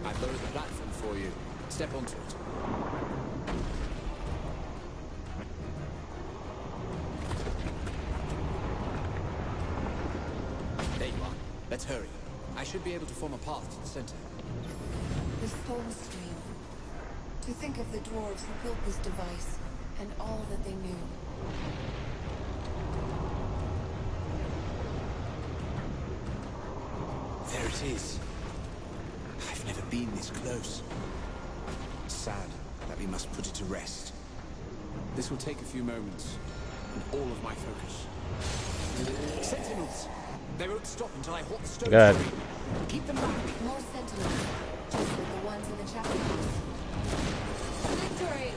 I've lowered the platform for you. Step onto it. There you are. Let's hurry. I should be able to form a path to the center. The storm stream. To think of the dwarves who built this device, and all that they knew. There it is. I've never been this close. Sad that we must put it to rest. This will take a few moments, and all of my focus. Sentinels! They won't stop until I halt the stone. Good. Keep them back. More sentinels, just like the ones in the chapel house. Victory!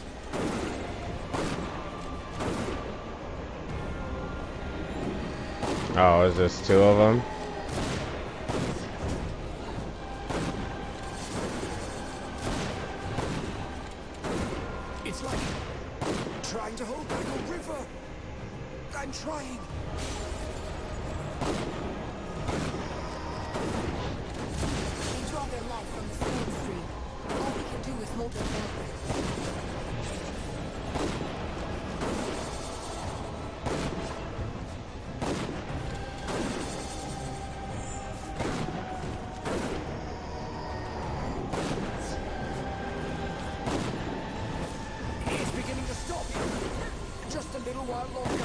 Oh, is this two of them? It's like trying to hold back a river. I'm trying. They draw their life from the storm stream. All we can do is hold them back. It's beginning to stop. Just a little while longer.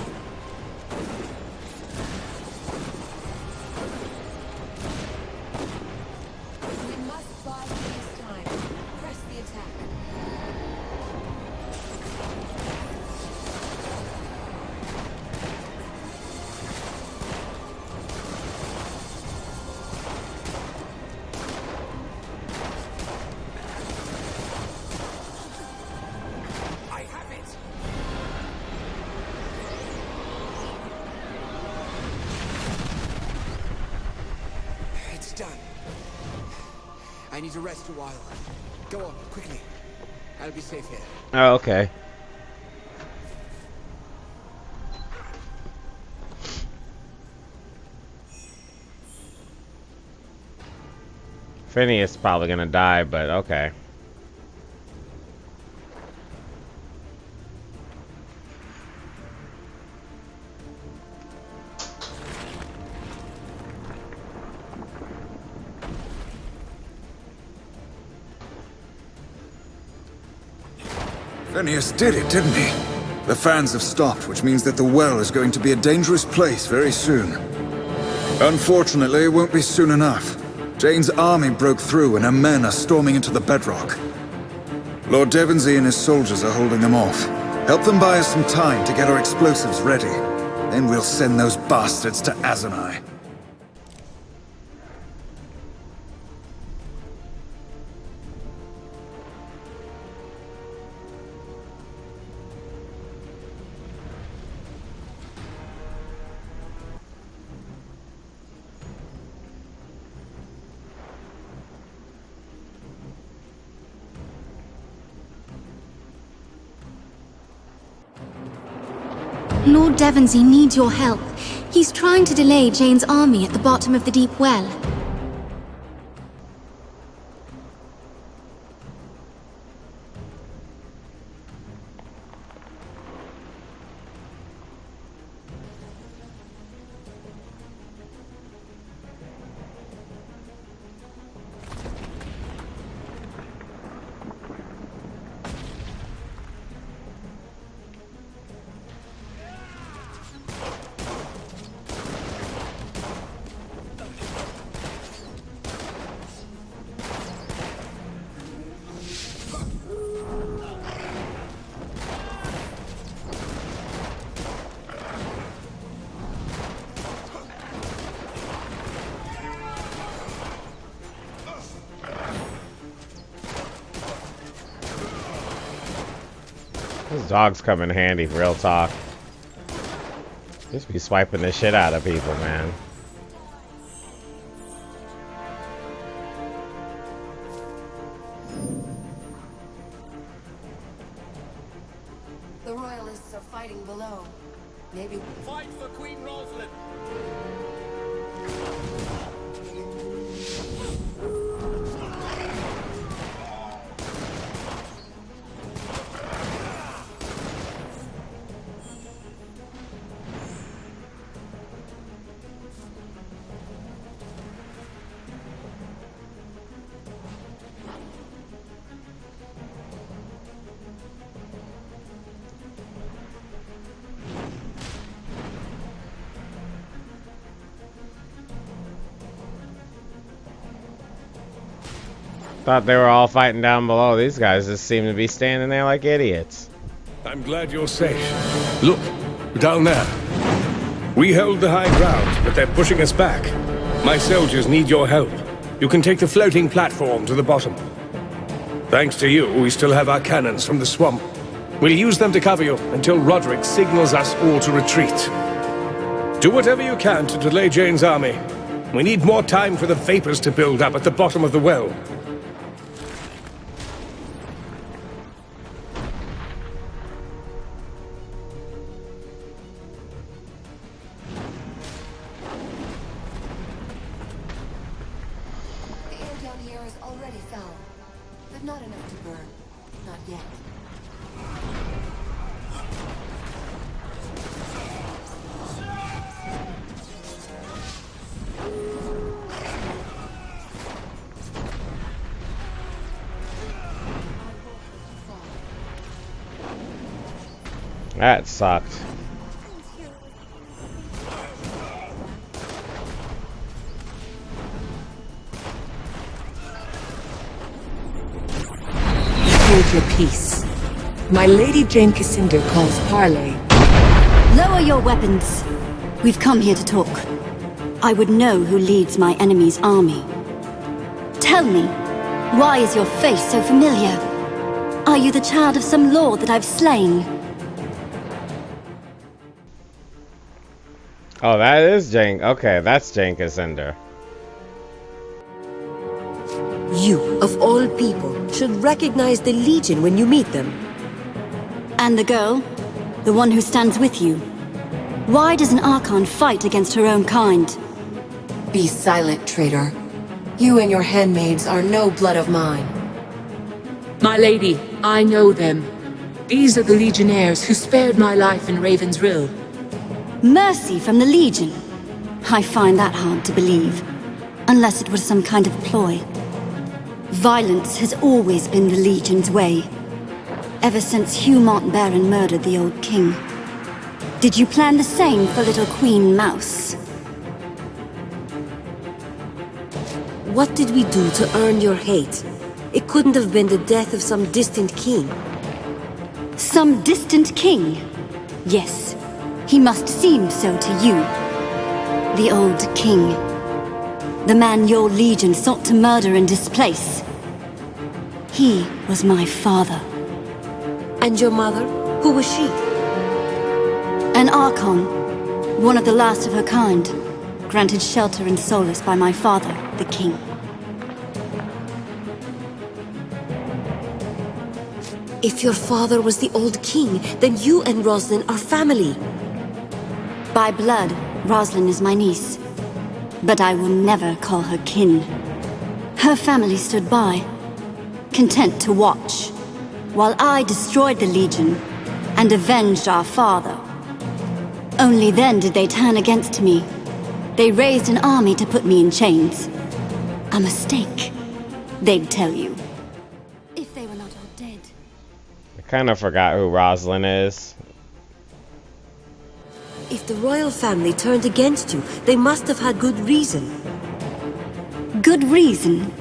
We must buy King's time. Press the attack. I have it. It's done. I need to rest a while. Go on, quickly. I'll be safe here. Oh, okay. Phineas is probably gonna die, but okay. Phineas did it, didn't he? The fans have stopped, which means that the well is going to be a dangerous place very soon. Unfortunately, it won't be soon enough. Jeyne's army broke through and her men are storming into the bedrock. Lord Devonsey and his soldiers are holding them off. Help them buy us some time to get our explosives ready. Then we'll send those bastards to Azanai. Lord Devonsey needs your help. He's trying to delay Jeyne's army at the bottom of the deep well. Those dogs come in handy, real talk. Just be swiping the shit out of people, man. The royalists are fighting below. Maybe Fight for Queen Rosalind. Thought they were all fighting down below. These guys just seem to be standing there like idiots. I'm glad you're safe. Look, down there. We hold the high ground, but they're pushing us back. My soldiers need your help. You can take the floating platform to the bottom. Thanks to you, we still have our cannons from the swamp. We'll use them to cover you until Roderick signals us all to retreat. Do whatever you can to delay Jeyne's army. We need more time for the vapors to build up at the bottom of the well. The air down here is already foul, but not enough to burn. Not yet. That sucked. Hold your peace. My lady Jeyne Kassynder calls Parley. Lower your weapons. We've come here to talk. I would know who leads my enemy's army. Tell me, why is your face so familiar? Are you the child of some lord that I've slain? Oh, that is Jeyne. Okay, that's Jeyne Kassynder. You, of all people, should recognize the Legion when you meet them. And the girl? The one who stands with you? Why does an Archon fight against her own kind? Be silent, traitor. You and your handmaids are no blood of mine. My lady, I know them. These are the Legionnaires who spared my life in Raven's Rill. Mercy from the Legion? I find that hard to believe. Unless it was some kind of ploy. Violence has always been the Legion's way. Ever since Hugh Montbaron murdered the old king. Did you plan the same for little Queen Mouse? What did we do to earn your hate? It couldn't have been the death of some distant king. Some distant king? Yes, he must seem so to you. The old king. The man your Legion sought to murder and displace. He was my father. And your mother? Who was she? An Archon. One of the last of her kind. Granted shelter and solace by my father, the king. If your father was the old king, then you and Roslyn are family. By blood, Roslyn is my niece. But I will never call her kin. Her family stood by, content to watch, while I destroyed the Legion and avenged our father. Only then did they turn against me. They raised an army to put me in chains. A mistake, they'd tell you. If they were not all dead. I kind of forgot who Roslyn is. If the royal family turned against you, they must have had good reason. Good reason?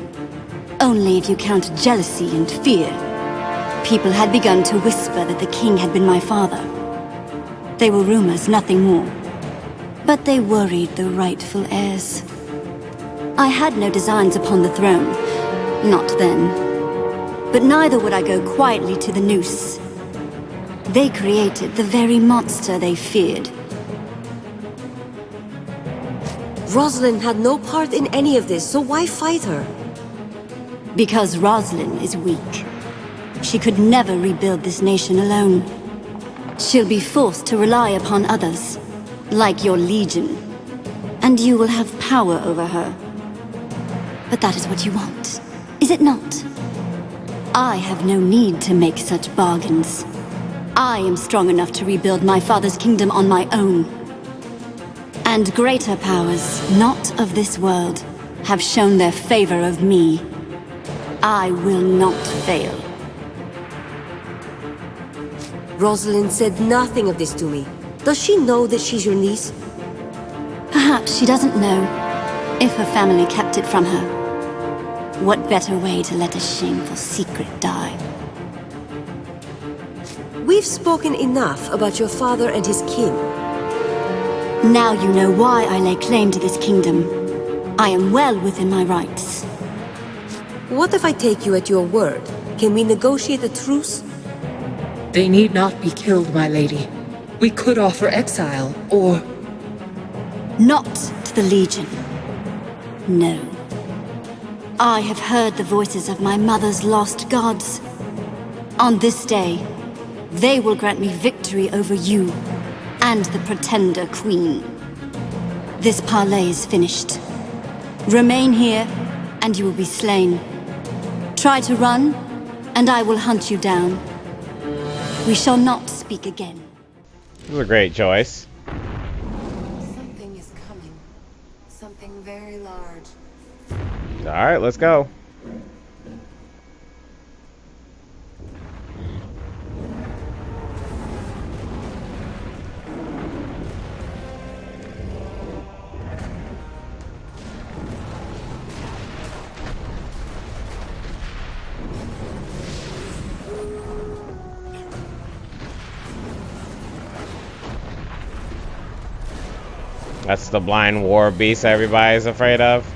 Only if you count jealousy and fear. People had begun to whisper that the king had been my father. They were rumors, nothing more. But they worried the rightful heirs. I had no designs upon the throne. Not then. But neither would I go quietly to the noose. They created the very monster they feared. Roslyn had no part in any of this, so why fight her? Because Roslyn is weak. She could never rebuild this nation alone. She'll be forced to rely upon others, like your Legion. And you will have power over her. But that is what you want, is it not? I have no need to make such bargains. I am strong enough to rebuild my father's kingdom on my own. And greater powers, not of this world, have shown their favor of me. I will not fail. Rosalind said nothing of this to me. Does she know that she's your niece? Perhaps she doesn't know, if her family kept it from her. What better way to let a shameful secret die? We've spoken enough about your father and his kin. Now you know why I lay claim to this kingdom. I am well within my rights. What if I take you at your word? Can we negotiate a truce? They need not be killed, my lady. We could offer exile, or... Not to the Legion. No. I have heard the voices of my mother's lost gods. On this day, they will grant me victory over you and the Pretender Queen. This parley is finished. Remain here, and you will be slain. Try to run, and I will hunt you down. We shall not speak again. This is a great choice. Something is coming. Something very large. Alright, let's go. That's the blind war beast everybody's afraid of.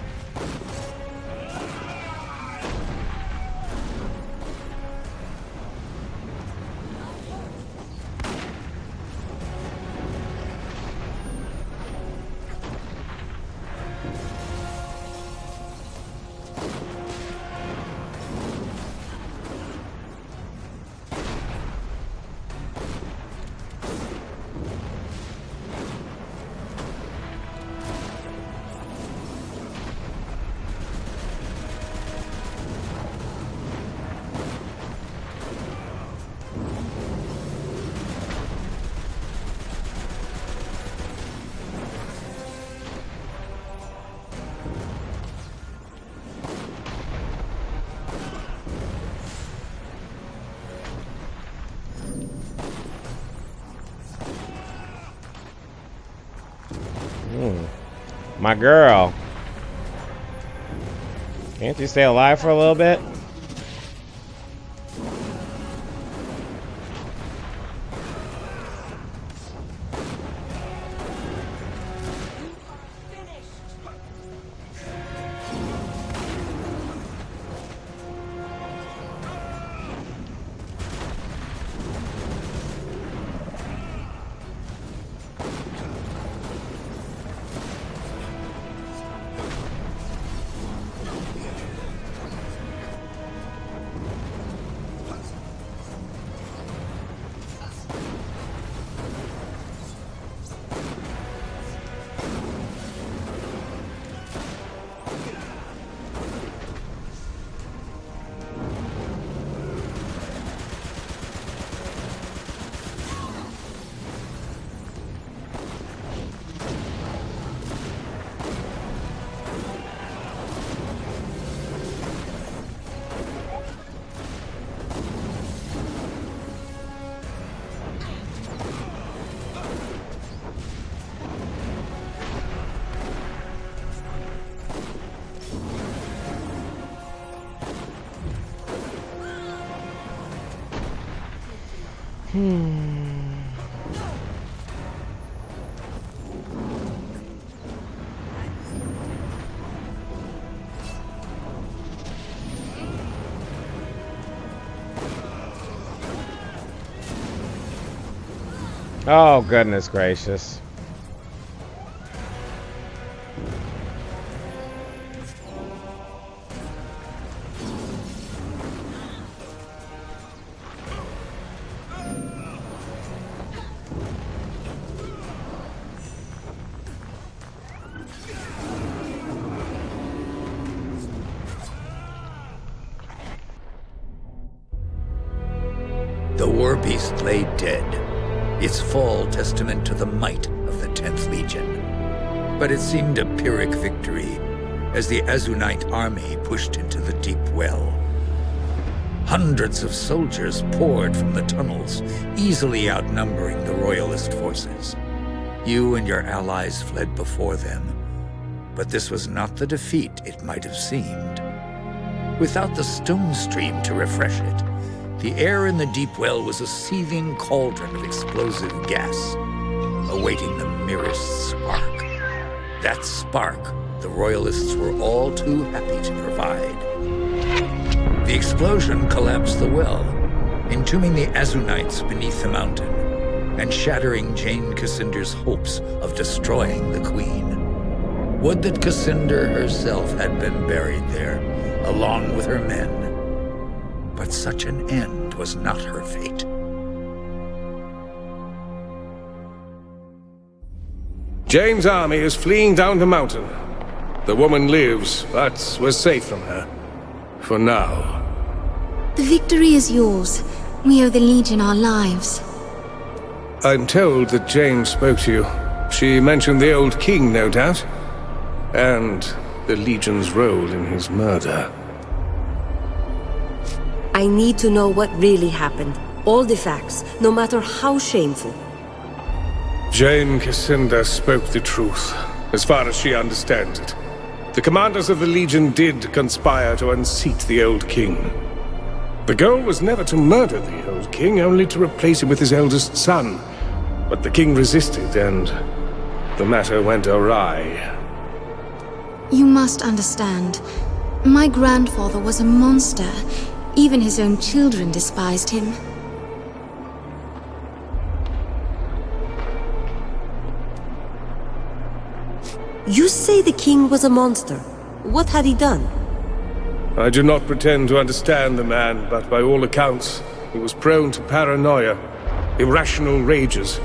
My girl. Can't you stay alive for a little bit? Oh, goodness gracious. The war beast lay dead, its fall testament to the might of the 10th Legion. But it seemed a Pyrrhic victory as the Azunite army pushed into the deep well. Hundreds of soldiers poured from the tunnels, easily outnumbering the Royalist forces. You and your allies fled before them, but this was not the defeat it might have seemed. Without the stone stream to refresh it, the air in the deep well was a seething cauldron of explosive gas, awaiting the merest spark. That spark the Royalists were all too happy to provide. The explosion collapsed the well, entombing the Azunites beneath the mountain, and shattering Jeyne Kassynder's hopes of destroying the Queen. Would that Kassynder herself had been buried there, along with her men. But such an end was not her fate. Jeyne's army is fleeing down the mountain. The woman lives, but we're safe from her. For now. The victory is yours. We owe the Legion our lives. I'm told that Jeyne spoke to you. She mentioned the old king, no doubt. And the Legion's role in his murder. I need to know what really happened. All the facts, no matter how shameful. Jeyne Kassynder spoke the truth, as far as she understands it. The commanders of the Legion did conspire to unseat the old king. The goal was never to murder the old king, only to replace him with his eldest son. But the king resisted, and the matter went awry. You must understand. My grandfather was a monster. Even his own children despised him. You say the king was a monster. What had he done? I do not pretend to understand the man, but by all accounts, he was prone to paranoia, irrational rages.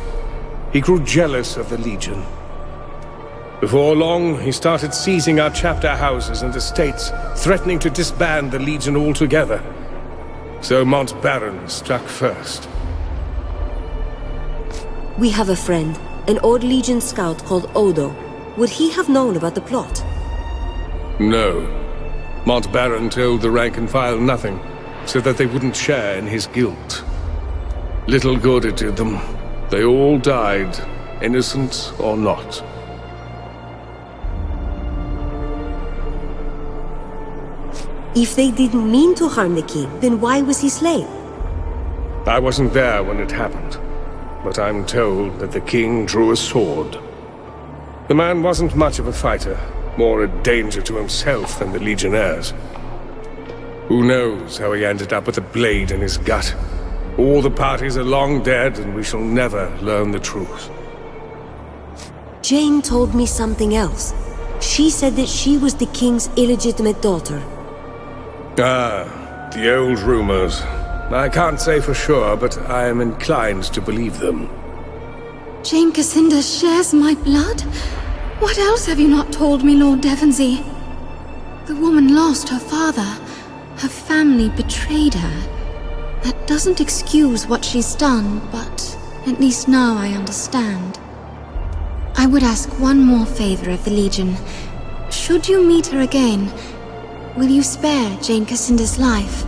He grew jealous of the Legion. Before long, he started seizing our chapter houses and estates, threatening to disband the Legion altogether. So Mont Baron struck first. We have a friend, an old Legion scout called Odo. Would he have known about the plot? No. Mont Baron told the rank and file nothing, so that they wouldn't share in his guilt. Little good it did them. They all died, innocent or not. If they didn't mean to harm the king, then why was he slain? I wasn't there when it happened, but I'm told that the king drew a sword. The man wasn't much of a fighter, more a danger to himself than the Legionnaires. Who knows how he ended up with a blade in his gut? All the parties are long dead, and we shall never learn the truth. Jeyne told me something else. She said that she was the king's illegitimate daughter. Ah, the old rumors. I can't say for sure, but I am inclined to believe them. Jeyne Kassynder shares my blood? What else have you not told me, Lord Devonsey? The woman lost her father. Her family betrayed her. That doesn't excuse what she's done, but at least now I understand. I would ask one more favor of the Legion. Should you meet her again, will you spare Jeyne Kassynder's life?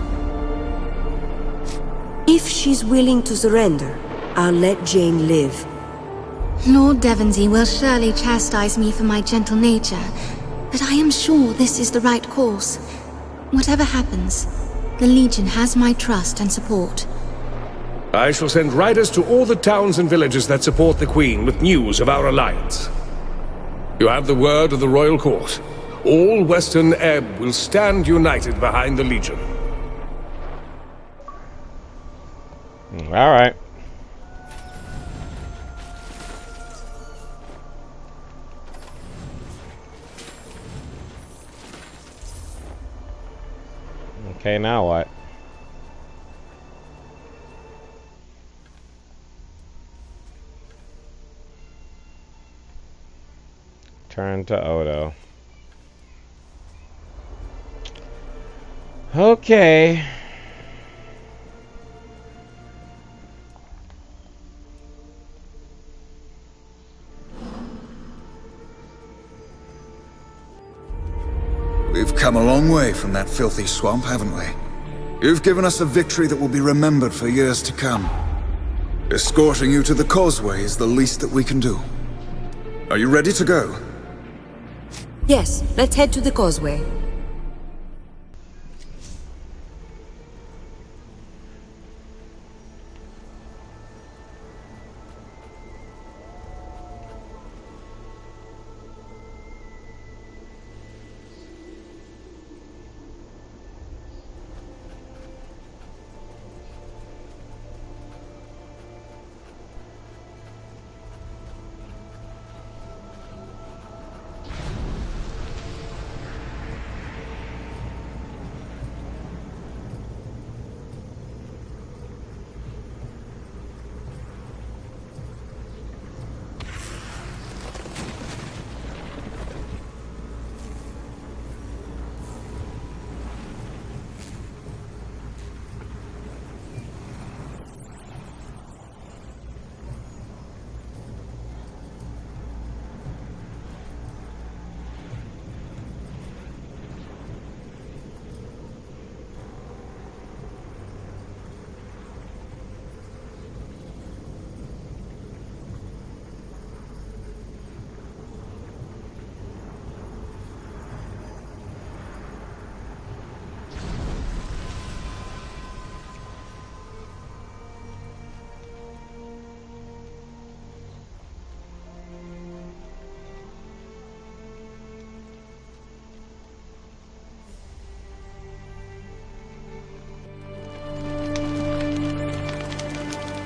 If she's willing to surrender, I'll let Jeyne live. Lord Devonsey will surely chastise me for my gentle nature, but I am sure this is the right course. Whatever happens, the Legion has my trust and support. I shall send riders to all the towns and villages that support the Queen with news of our alliance. You have the word of the Royal Court. All Western Ebb will stand united behind the Legion. All right. Okay, now what? Turn to Odo. Okay. We've come a long way from that filthy swamp, haven't we? You've given us a victory that will be remembered for years to come. Escorting you to the causeway is the least that we can do. Are you ready to go? Yes, let's head to the causeway.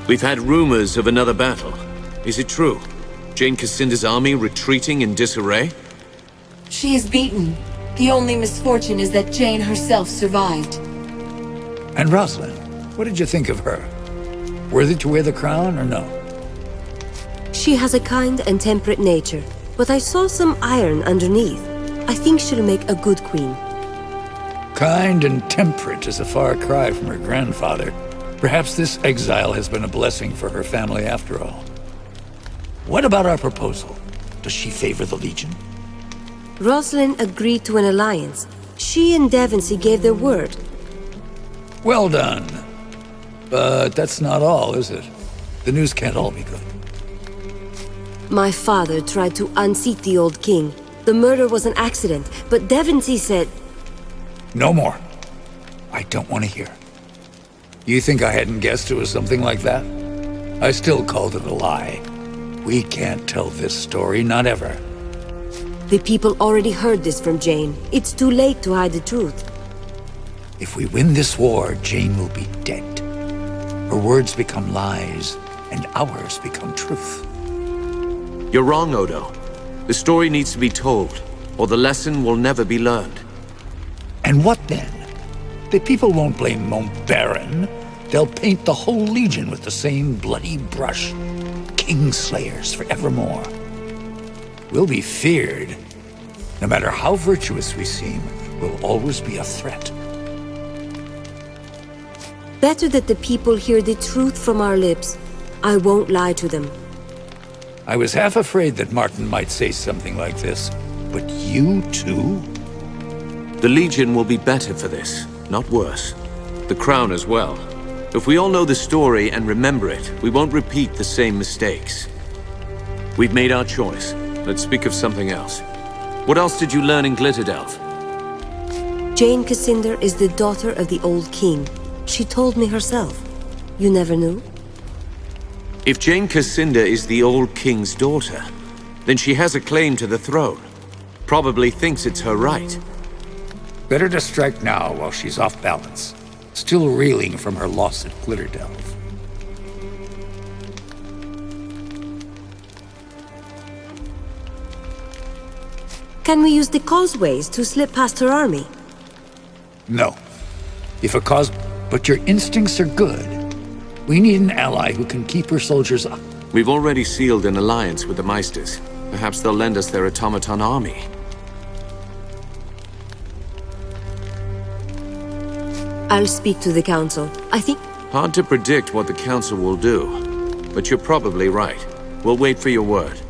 We've had rumors of another battle. Is it true? Jeyne Kassynder's army retreating in disarray? She is beaten. The only misfortune is that Jeyne herself survived. And Rosalind, what did you think of her? Worthy to wear the crown or no? She has a kind and temperate nature, but I saw some iron underneath. I think she'll make a good queen. Kind and temperate is a far cry from her grandfather. Perhaps this exile has been a blessing for her family after all. What about our proposal? Does she favor the Legion? Rosalind agreed to an alliance. She and Devonsey gave their word. Well done. But that's not all, is it? The news can't all be good. My father tried to unseat the old king. The murder was an accident, but Devonsey said... No more. I don't want to hear. You think I hadn't guessed it was something like that? I still called it a lie. We can't tell this story, not ever. The people already heard this from Jeyne. It's too late to hide the truth. If we win this war, Jeyne will be dead. Her words become lies, and ours become truth. You're wrong, Odo. The story needs to be told, or the lesson will never be learned. And what then? The people won't blame Montbaron. They'll paint the whole Legion with the same bloody brush. Kingslayers forevermore. We'll be feared. No matter how virtuous we seem, we'll always be a threat. Better that the people hear the truth from our lips. I won't lie to them. I was half afraid that Martin might say something like this. But you too? The Legion will be better for this, not worse. The Crown as well. If we all know the story and remember it, we won't repeat the same mistakes. We've made our choice. Let's speak of something else. What else did you learn in Glitterdelf? Jeyne Kassynder is the daughter of the old king. She told me herself. You never knew? If Jeyne Kassynder is the old king's daughter, then she has a claim to the throne. Probably thinks it's her right. Better to strike now while she's off balance. Still reeling from her loss at Glitterdelf. Can we use the causeways to slip past her army? No. But your instincts are good. We need an ally who can keep her soldiers up. We've already sealed an alliance with the Meisters. Perhaps they'll lend us their automaton army. I'll speak to the council. I think... Hard to predict what the council will do, but you're probably right. We'll wait for your word.